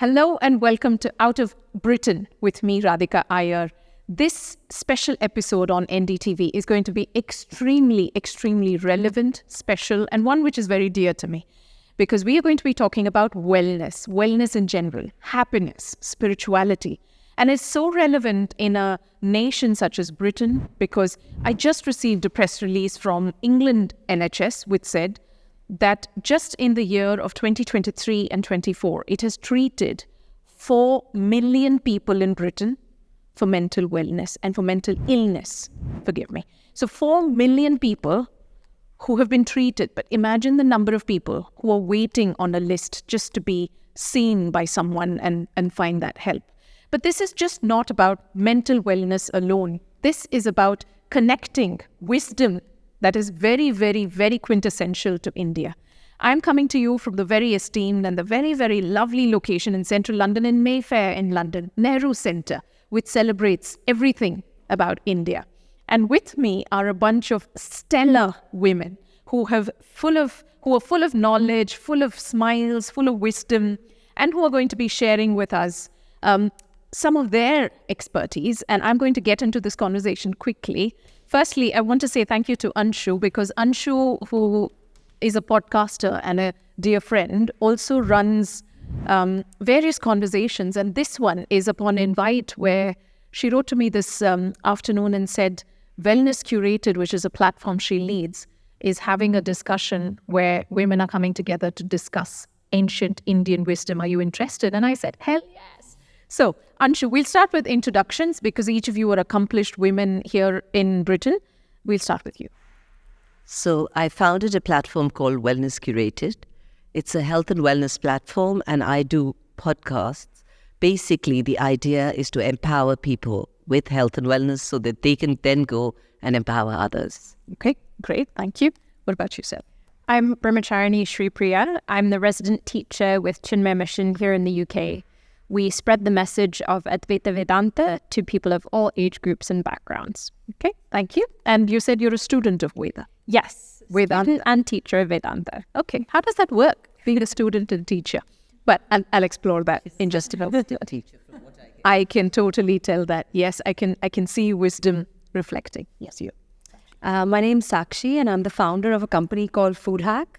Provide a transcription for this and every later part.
Hello and welcome to Out of Britain with me, Radhika Iyer. This special episode on NDTV is going to be extremely relevant, special, and one which is very dear to me. Because we are going to be talking about wellness in general, happiness, spirituality. And it's so relevant in a nation such as Britain because I just received a press release from England NHS which said that just in the year of 2023 and 24, it has treated 4 million people in Britain for mental wellness and for mental illness, forgive me. So 4 million people who have been treated, but imagine the number of people who are waiting on a list just to be seen by someone and find that help. But this is just not about mental wellness alone. This is about connecting wisdom that is very quintessential to India. I'm coming to you from the very esteemed and the very lovely location in central London, in Mayfair in London, Nehru Centre, which celebrates everything about India. And with me are a bunch of stellar women who are full of knowledge, full of smiles, full of wisdom, and who are going to be sharing with us some of their expertise. And I'm going to get into this conversation quickly. Firstly, I want to say thank you to Anshu, because Anshu, who is a podcaster and a dear friend, also runs various conversations. And this one is upon invite, where she wrote to me this afternoon and said, Wellness Curated, which is a platform she leads, is having a discussion where women are coming together to discuss ancient Indian wisdom. Are you interested? And I said, hell yes. So, Anshu, we'll start with introductions because each of you are accomplished women here in Britain. We'll start with you. So I founded a platform called Wellness Curated. It's a health and wellness platform, and I do podcasts. Basically, the idea is to empower people with health and wellness so that they can then go and empower others. Okay, great. Thank you. What about yourself? I'm Brahmacharani Shripriya. I'm the resident teacher with Chinmay Mission here in the UK. We spread the message of Advaita Vedanta to people of all age groups and backgrounds. Okay, thank you. And you said you're a student of Veda. Yes, Vedanta. Student and teacher of Vedanta. Okay, how does that work, being a student and teacher? But I'll explore that in just a moment. I can totally tell that. Yes, I can see wisdom reflecting. Yes, you. My name's Sakshi, and I'm the founder of a company called Food Hack.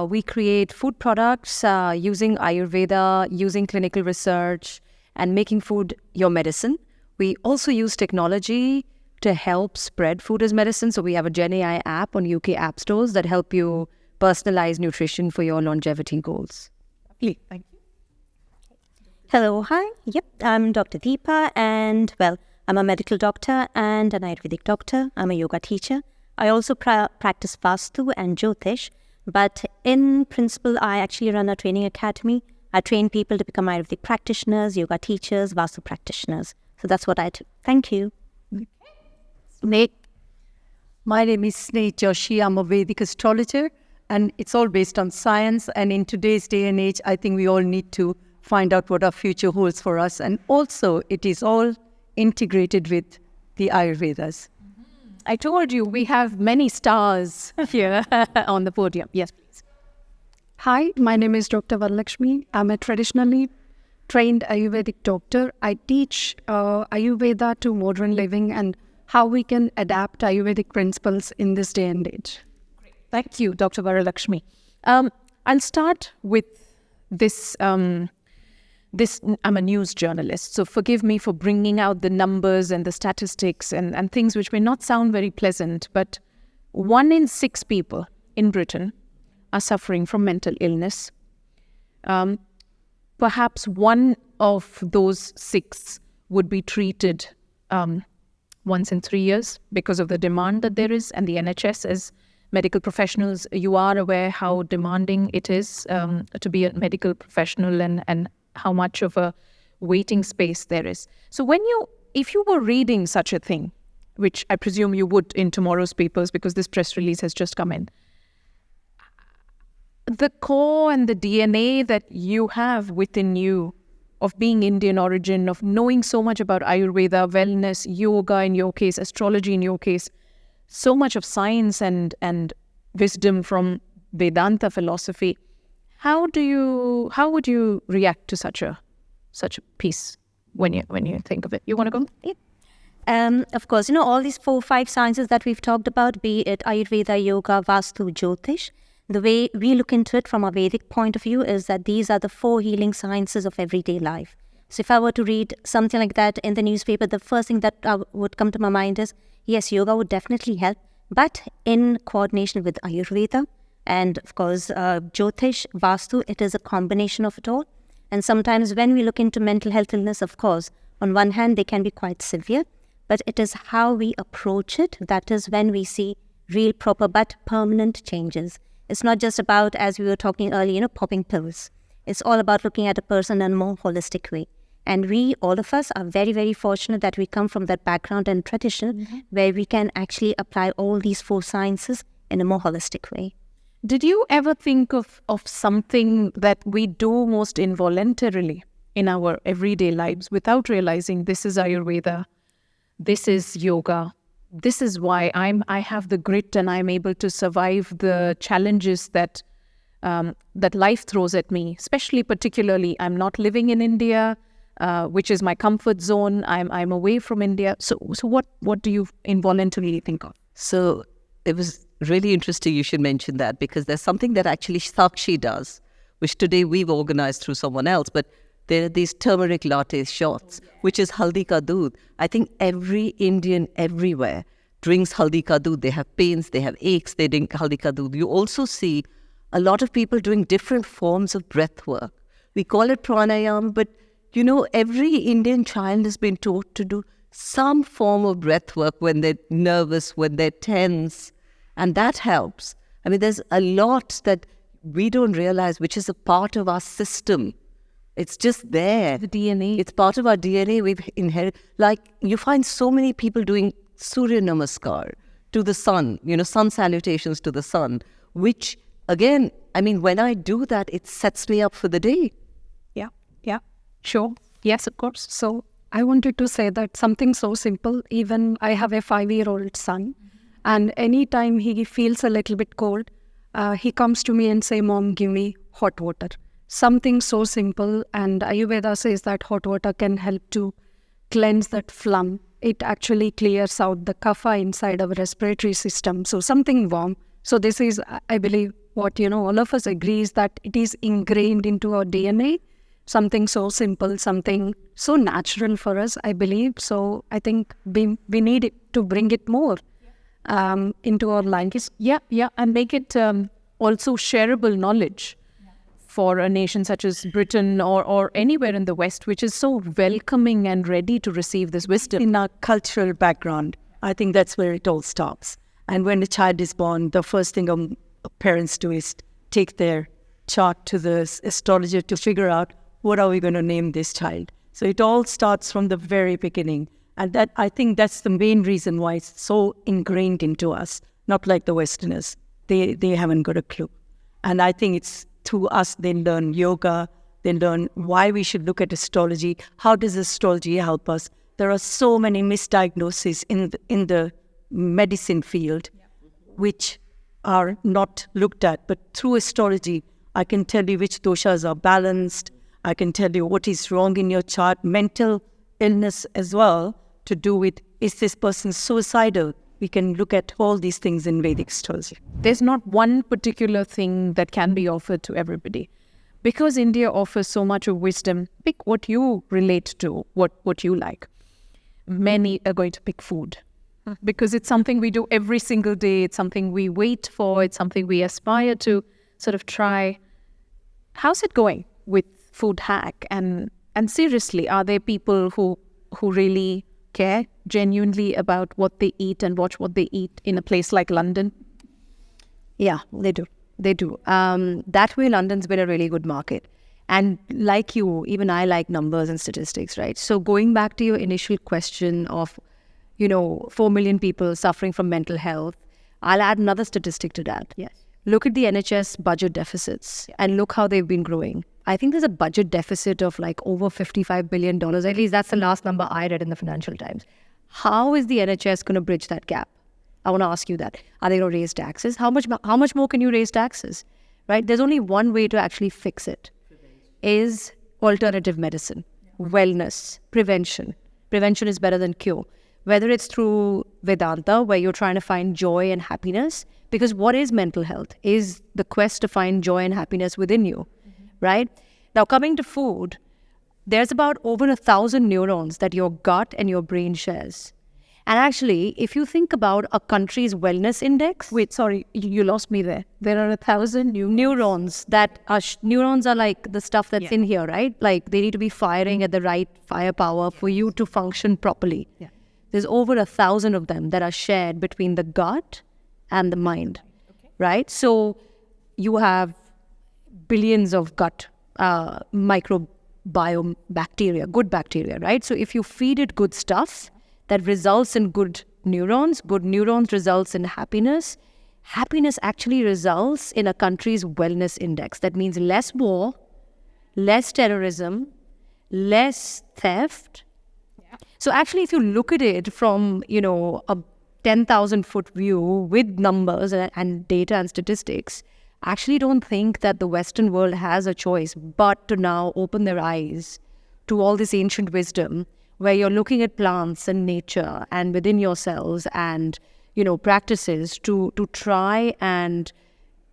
We create food products using Ayurveda, using clinical research, and making food your medicine. We also use technology to help spread food as medicine. So we have a Gen AI app on UK app stores that help you personalize nutrition for your longevity goals. Lovely, thank you. Hello, hi. Yep, I'm Dr. Deepa, and I'm a medical doctor and an Ayurvedic doctor. I'm a yoga teacher. I also practice Vastu and Jyotish. But in principle, I actually run a training academy. I train people to become Ayurvedic practitioners, yoga teachers, Vastu practitioners. So that's what I do. Thank you. Sneh. My name is Sneh Joshi. I'm a Vedic astrologer, and it's all based on science. And in today's day and age, I think we all need to find out what our future holds for us. And also, it is all integrated with the Ayurvedas. I told you we have many stars here on the podium. Yes, please. Hi, my name is Dr. Varalakshmi. I'm a traditionally trained Ayurvedic doctor. I teach Ayurveda to modern living and how we can adapt Ayurvedic principles in this day and age. Thank you, Dr. Varalakshmi. I'll start with this. I'm a news journalist, so forgive me for bringing out the numbers and the statistics and things which may not sound very pleasant, but 1 in 6 people in Britain are suffering from mental illness. Perhaps one of those 6 would be treated once in 3 years because of the demand that there is, and the NHS, as medical professionals, you are aware how demanding it is to be a medical professional and how much of a waiting space there is. So if you were reading such a thing, which I presume you would in tomorrow's papers because this press release has just come in, the core and the DNA that you have within you of being Indian origin, of knowing so much about Ayurveda, wellness, yoga in your case, astrology in your case, so much of science and wisdom from Vedanta philosophy, how would you react to such a such a piece when you think of it. You want to go? Of course, all these 4-5 sciences that we've talked about, be it Ayurveda, Yoga, Vastu, Jyotish, the way we look into it from a Vedic point of view is that these are the 4 healing sciences of everyday life. So if I were to read something like that in the newspaper, the first thing that would come to my mind is, yes, yoga would definitely help, but in coordination with Ayurveda and, of course, Jyotish, Vastu, it is a combination of it all. And sometimes when we look into mental health illness, of course, on one hand, they can be quite severe, but it is how we approach it. That is when we see real, proper, but permanent changes. It's not just about, as we were talking earlier, popping pills. It's all about looking at a person in a more holistic way. And we, all of us, are very, very fortunate that we come from that background and tradition where we can actually apply all these 4 sciences in a more holistic way. Did you ever think of something that we do most involuntarily in our everyday lives without realizing this is Ayurveda, this is yoga, this is why I have the grit and I'm able to survive the challenges that life throws at me, especially particularly I'm not living in India, which is my comfort zone. I'm away from India. So what do you involuntarily think of? So it was really interesting you should mention that, because there's something that actually Sakshi does, which today we've organized through someone else, but there are these turmeric latte shots, which is haldi ka doodh. I think every Indian everywhere drinks haldi ka doodh. They have pains, they have aches, they drink haldi ka doodh. You also see a lot of people doing different forms of breath work. We call it pranayam, but every Indian child has been taught to do some form of breath work when they're nervous, when they're tense, and that helps. I mean, there's a lot that we don't realize, which is a part of our system. It's just there. The DNA. It's part of our DNA we've inherited. Like, you find so many people doing Surya Namaskar to the sun, sun salutations to the sun, which, again, I mean, when I do that, it sets me up for the day. Yeah, sure. Yes, of course. So I wanted to say that something so simple, even I have a 5-year-old son, and anytime he feels a little bit cold, he comes to me and say, "Mom, give me hot water." Something so simple, and Ayurveda says that hot water can help to cleanse that phlegm. It actually clears out the kapha inside our respiratory system. So something warm. So this is, I believe, what all of us agree is that it is ingrained into our DNA. Something so simple, something so natural for us, I believe. So I think we need it to bring it more into our lives. Yeah, and make it also shareable knowledge for a nation such as Britain or anywhere in the West, which is so welcoming and ready to receive this wisdom. In our cultural background, I think that's where it all stops. And when a child is born, the first thing parents do is take their chart to the astrologer to figure out what are we going to name this child. So it all starts from the very beginning. And that, I think that's the main reason why it's so ingrained into us, not like the Westerners. They haven't got a clue. And I think it's through us they learn yoga, they learn why we should look at astrology. How does astrology help us? There are so many misdiagnoses in the medicine field, which are not looked at. But through astrology, I can tell you which doshas are balanced. I can tell you what is wrong in your chart. Mental illness as well, to do with, is this person suicidal? We can look at all these things in Vedic astrology. There's not one particular thing that can be offered to everybody. Because India offers so much of wisdom, pick what you relate to, what you like. Many are going to pick food. Because it's something we do every single day. It's something we wait for. It's something we aspire to sort of try. How's it going with Food Hack? And seriously, are there people who really care genuinely about what they eat and watch what they eat in a place like London? Yeah, they do. That way, London's been a really good market. And like you, even I like numbers and statistics, right? So going back to your initial question of, 4 million people suffering from mental health, I'll add another statistic to that. Yes. Look at the NHS budget deficits and look how they've been growing. I think there's a budget deficit of like over $55 billion. At least that's the last number I read in the Financial Times. How is the NHS going to bridge that gap? I want to ask you that. Are they going to raise taxes? How much more can you raise taxes? Right? There's only one way to actually fix it, is alternative medicine. wellness, prevention. Prevention is better than cure. Whether it's through Vedanta, where you're trying to find joy and happiness, because what is mental health? Is the quest to find joy and happiness within you, right? Now, coming to food, there's about over 1,000 neurons that your gut and your brain shares. And actually, if you think about a country's wellness index... Wait, sorry, you lost me there. There are 1,000 neurons that are... neurons are like the stuff that's in here, right? Like they need to be firing at the right firepower for you to function properly. Yeah. There's over 1,000 of them that are shared between the gut and the mind, right? So you have billions of gut microbiome bacteria, good bacteria, right? So if you feed it good stuff, that results in good neurons results in happiness. Happiness actually results in a country's wellness index. That means less war, less terrorism, less theft. Yeah. So actually, if you look at it from, a 10,000-foot view with numbers and data and statistics, I actually don't think that the Western world has a choice but to now open their eyes to all this ancient wisdom where you're looking at plants and nature and within yourselves and, practices to try and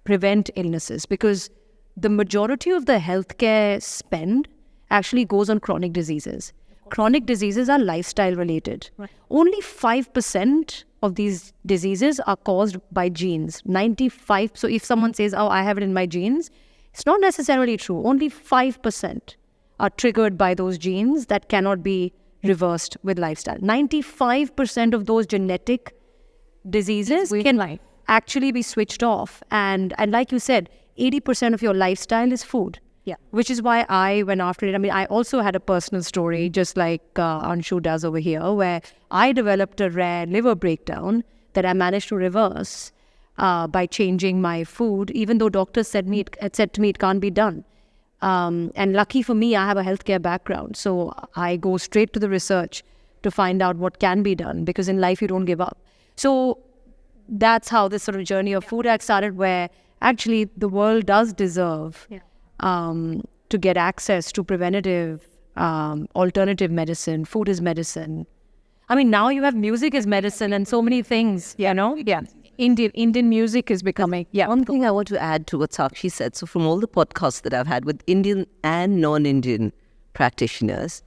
prevent illnesses. Because the majority of the healthcare spend actually goes on chronic diseases. Chronic diseases are lifestyle related. Right. Only 5% of these diseases are caused by genes. 95. So if someone says, oh, I have it in my genes, it's not necessarily true. Only 5% are triggered by those genes that cannot be reversed with lifestyle. 95% of those genetic diseases can actually be switched off. And like you said, 80% of your lifestyle is food. Yeah. Which is why I went after it. I mean, I also had a personal story, just like Anshu does over here, where I developed a rare liver breakdown that I managed to reverse by changing my food, even though doctors said to me it can't be done. And lucky for me, I have a healthcare background. So I go straight to the research to find out what can be done, because in life you don't give up. So that's how this sort of journey of Food Hack started, where actually the world does deserve to get access to preventative, alternative medicine. Food is medicine. I mean, now you have music as medicine and so many things, Yeah. Indian music is becoming. Yeah. One thing I want to add to what Sakshi said. So from all the podcasts that I've had with Indian and non-Indian practitioners,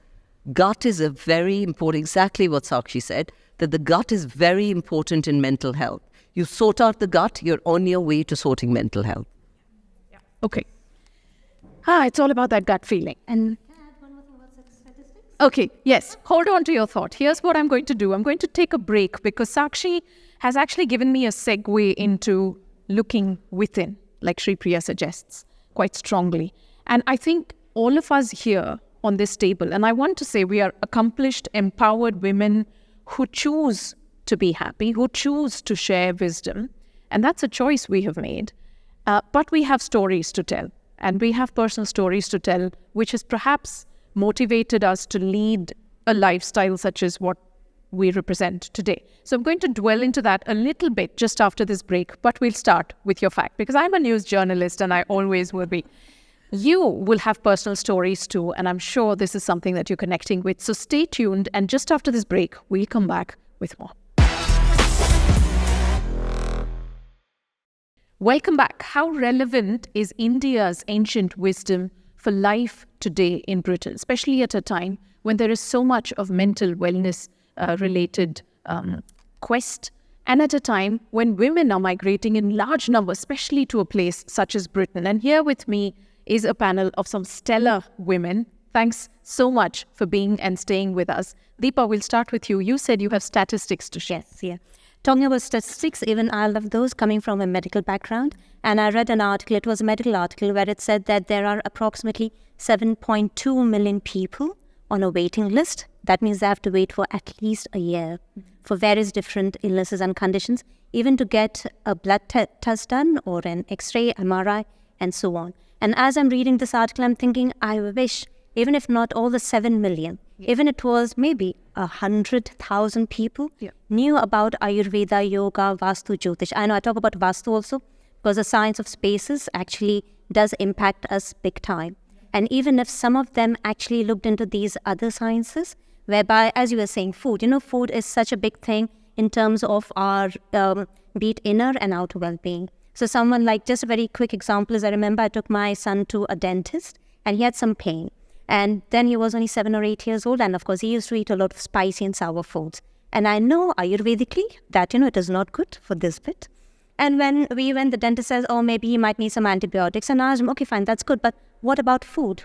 gut is a very important, exactly what Sakshi said, that the gut is very important in mental health. You sort out the gut, you're on your way to sorting mental health. Yeah. Okay. It's all about that gut feeling. And can I add one more thing about statistics? Okay, yes. Hold on to your thought. Here's what I'm going to do. I'm going to take a break because Sakshi has actually given me a segue into looking within, like Sri Priya suggests, quite strongly. And I think all of us here on this table, and I want to say we are accomplished, empowered women who choose to be happy, who choose to share wisdom. And that's a choice we have made. But we have stories to tell. And we have personal stories to tell, which has perhaps motivated us to lead a lifestyle such as what we represent today. So I'm going to dwell into that a little bit just after this break, but we'll start with your fact, because I'm a news journalist and I always will be. You will have personal stories too, and I'm sure this is something that you're connecting with. So stay tuned, and just after this break, we'll come back with more. Welcome back. How relevant is India's ancient wisdom for life today in Britain, especially at a time when there is so much of mental wellness related quest, and at a time when women are migrating in large numbers, especially to a place such as Britain. And here with me is a panel of some stellar women. Thanks so much for being and staying with us. Deepa, we'll start with you. You said you have statistics to share. Yes, yeah. Talking about statistics, even I love those coming from a medical background. And I read an article, it was a medical article, where it said that there are approximately 7.2 million people on a waiting list. That means they have to wait for at least a year for various different illnesses and conditions, even to get a blood test done or an X-ray, MRI, and so on. And as I'm reading this article, I'm thinking, I wish, even if not all the 7 million, even it was maybe 100,000 people knew about Ayurveda, Yoga, Vastu, Jyotish. I know I talk about Vastu also because the science of spaces actually does impact us big time. And even if some of them actually looked into these other sciences, whereby, as you were saying, food, food is such a big thing in terms of our, be it inner and outer well-being. So someone like, just a very quick example is, I remember I took my son to a dentist and he had some pain. And then he was only 7 or 8 years old. And of course, he used to eat a lot of spicy and sour foods. And I know Ayurvedically that, it is not good for this bit. And when the dentist says, oh, maybe he might need some antibiotics, and I asked him, okay, fine, that's good. But what about food?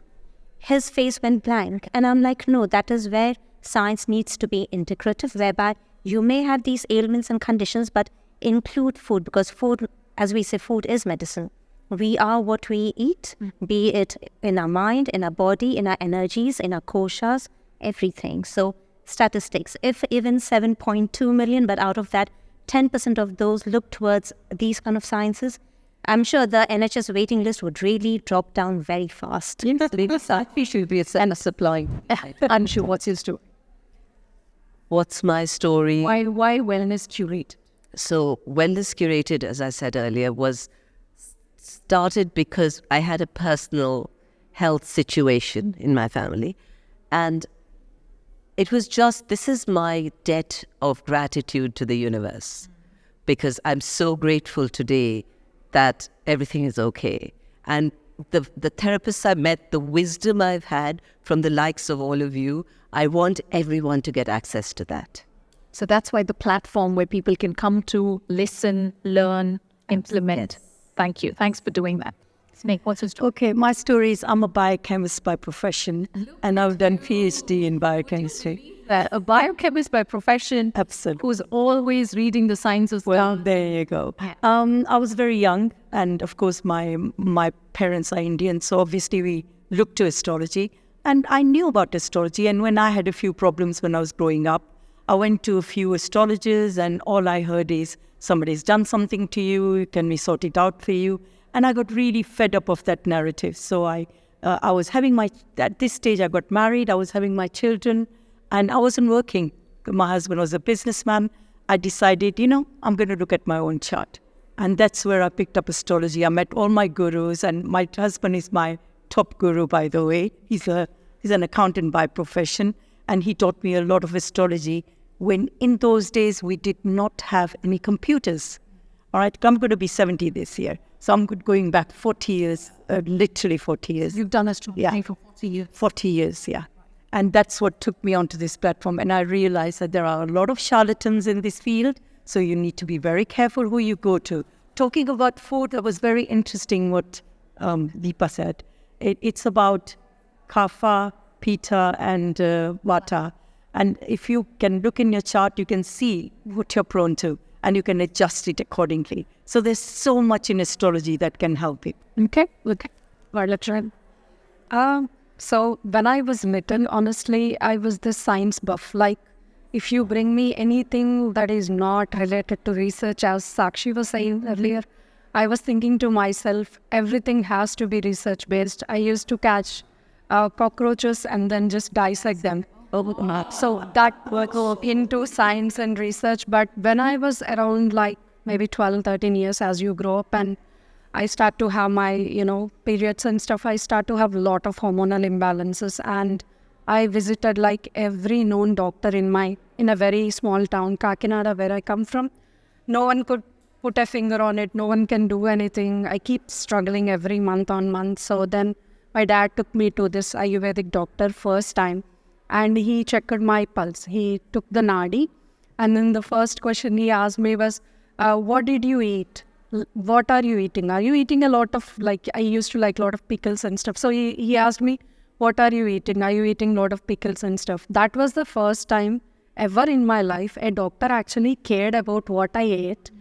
His face went blank. And I'm like, no, that is where science needs to be integrative, whereby you may have these ailments and conditions, but include food, because food, as we say, food is medicine. We are what we eat, be it in our mind, in our body, in our energies, in our koshas, everything. So statistics, if even 7.2 million, but out of that, 10% of those look towards these kind of sciences, I'm sure the NHS waiting list would really drop down very fast. We should be a supply. I'm sure. What's your story? What's my story? Why wellness curate? So Wellness Curated, as I said earlier, was started because I had a personal health situation in my family. And it was just, this is my debt of gratitude to the universe, because I'm so grateful today that everything is okay. And the therapists I met, the wisdom I've had from the likes of all of you, I want everyone to get access to that. So that's why the platform where people can come to listen, learn, implement. Yes. Thank you. Thanks for doing that. Snake, what's your story? Okay, my story is I'm a biochemist by profession, and I've done PhD in biochemistry. A biochemist by profession, Absolutely. who's always reading the sciences. Well, there you go. I was very young, and of course my parents are Indian, so obviously we looked to astrology, and I knew about astrology. And when I had a few problems when I was growing up, I went to a few astrologers, and all I heard is, somebody's done something to you, can we sort it out for you? And I got really fed up of that narrative. So I was having at this stage I got married, I was having my children, and I wasn't working. My husband was a businessman. I decided, I'm going to look at my own chart. And that's where I picked up astrology. I met all my gurus, and my husband is my top guru, by the way. He's an accountant by profession, and he taught me a lot of astrology when in those days we did not have any computers. All right, I'm going to be 70 this year. So I'm going back 40 years, literally 40 years. You've done astrology for 40 years. 40 years, yeah. And that's what took me onto this platform. And I realized that there are a lot of charlatans in this field. So you need to be very careful who you go to. Talking about food, that was very interesting what Deepa said. It's about Kapha, Pitta, and Vata. And if you can look in your chart, you can see what you're prone to, and you can adjust it accordingly. So there's so much in astrology that can help it. Okay. Well, let's try. So when I was little, honestly, I was this science buff. Like, if you bring me anything that is not related to research, as Sakshi was saying earlier, I was thinking to myself, everything has to be research-based. I used to catch cockroaches and then just dissect them. So that was into science and research. But when I was around like maybe 12, 13 years, as you grow up and I start to have my, periods and stuff, I start to have a lot of hormonal imbalances. And I visited like every known doctor in a very small town, Kakinada, where I come from. No one could put a finger on it. No one can do anything. I keep struggling every month on month. So then my dad took me to this Ayurvedic doctor first time. And he checked my pulse. He took the nadi. And then the first question he asked me was, what did you eat? What are you eating? Are you eating a lot of, I used to like a lot of pickles and stuff. So he asked me, what are you eating? Are you eating a lot of pickles and stuff? That was the first time ever in my life a doctor actually cared about what I ate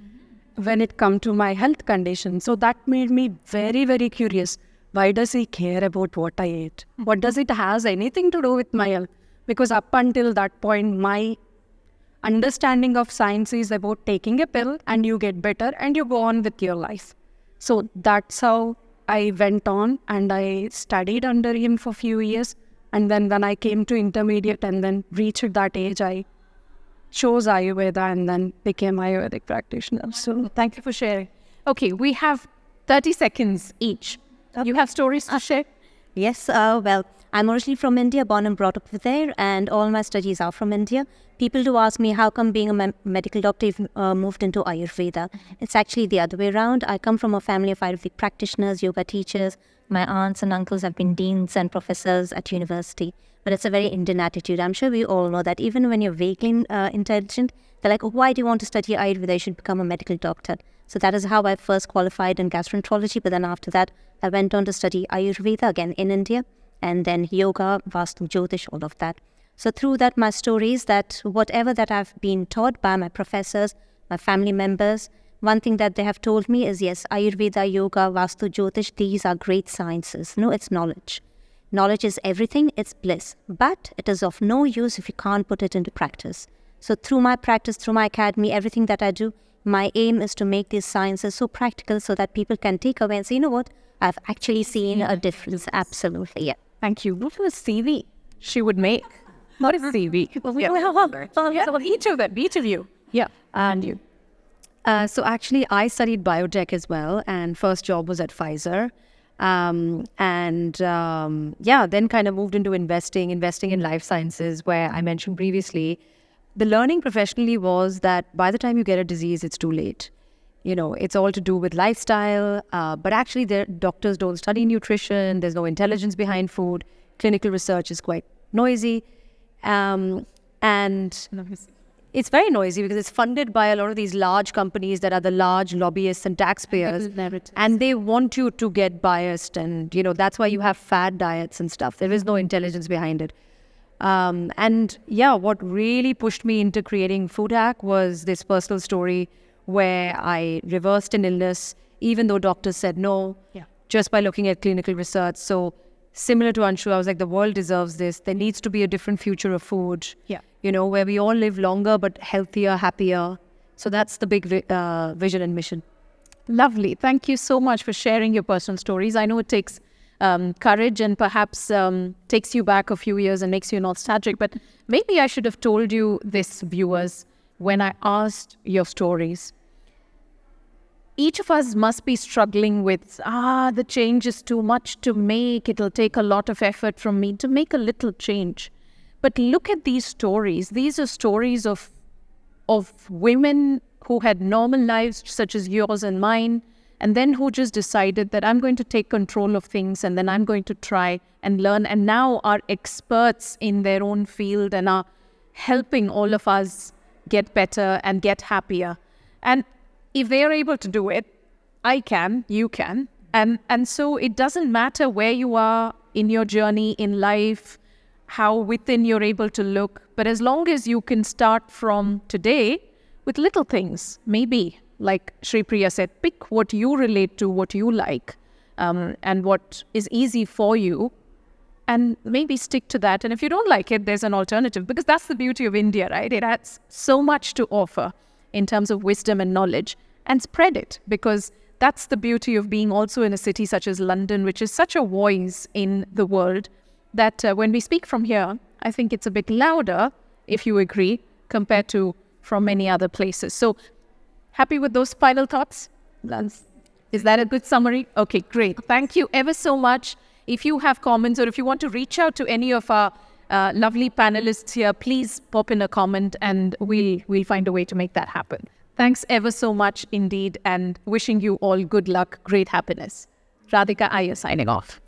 when it come to my health condition. So that made me very, very curious. Why does he care about what I ate? What does it has anything to do with my health? Because up until that point, my understanding of science is about taking a pill and you get better and you go on with your life. So that's how I went on and I studied under him for a few years. And then when I came to intermediate and then reached that age, I chose Ayurveda and then became Ayurvedic practitioner. So Thank you for sharing. Okay, we have 30 seconds each. You have stories to share? Yes, well, I'm originally from India, born and brought up there, and all my studies are from India. People do ask me how come being a medical doctor you've moved into Ayurveda. It's actually the other way around. I come from a family of Ayurvedic practitioners, yoga teachers. My aunts and uncles have been deans and professors at university. But it's a very Indian attitude. I'm sure we all know that even when you're vaguely intelligent, they're like, oh, why do you want to study Ayurveda? You should become a medical doctor. So that is how I first qualified in gastroenterology. But then after that, I went on to study Ayurveda again in India, and then yoga, Vastu, Jyotish, all of that. So through that, my story is that whatever that I've been taught by my professors, my family members, one thing that they have told me is, yes, Ayurveda, yoga, Vastu, Jyotish, these are great sciences. No, it's knowledge. Knowledge is everything, it's bliss. But it is of no use if you can't put it into practice. So through my practice, through my academy, everything that I do, my aim is to make these sciences so practical so that people can take away and say, you know what, I've actually seen a difference. Absolutely, yeah. Thank you. What was CV she would make? Not a CV. Each of you. Yeah. And you. So actually, I studied biotech as well, and first job was at Pfizer. Then kind of moved into investing in life sciences, where I mentioned previously, the learning professionally was that by the time you get a disease, it's too late. You know, it's all to do with lifestyle, but actually doctors don't study nutrition, there's no intelligence behind food, clinical research is quite noisy, and it's very noisy because it's funded by a lot of these large companies that are the large lobbyists and taxpayers, and they want you to get biased, and you know that's why you have fad diets and stuff. There is no intelligence behind it. What really pushed me into creating Food Hack was this personal story where I reversed an illness, even though doctors said no, just by looking at clinical research. So similar to Anshu, I was like, the world deserves this. There needs to be a different future of food, you know, where we all live longer, but healthier, happier. So that's the big vision and mission. Lovely. Thank you so much for sharing your personal stories. I know it takes courage and perhaps takes you back a few years and makes you nostalgic, but maybe I should have told you this, viewers, when I asked your stories. Each of us must be struggling with, the change is too much to make. It'll take a lot of effort from me to make a little change. But look at these stories. These are stories of women who had normal lives such as yours and mine, and then who just decided that I'm going to take control of things and then I'm going to try and learn, and now are experts in their own field and are helping all of us get better and get happier. And if they're able to do it, I can, you can. And so it doesn't matter where you are in your journey in life, how within you're able to look, but as long as you can start from today with little things, maybe like Shri Priya said, pick what you relate to, what you like, and what is easy for you, and maybe stick to that. And if you don't like it, there's an alternative, because that's the beauty of India, right? It has so much to offer in terms of wisdom and knowledge, and spread it, because that's the beauty of being also in a city such as London, which is such a voice in the world, that when we speak from here, I think it's a bit louder, if you agree, compared to from many other places. So happy with those final thoughts? Is that a good summary? Okay, great. Thank you ever so much. If you have comments, or if you want to reach out to any of our lovely panelists here, please pop in a comment and we'll find a way to make that happen. Thanks ever so much indeed, and wishing you all good luck, great happiness. Radhika Iyer signing off.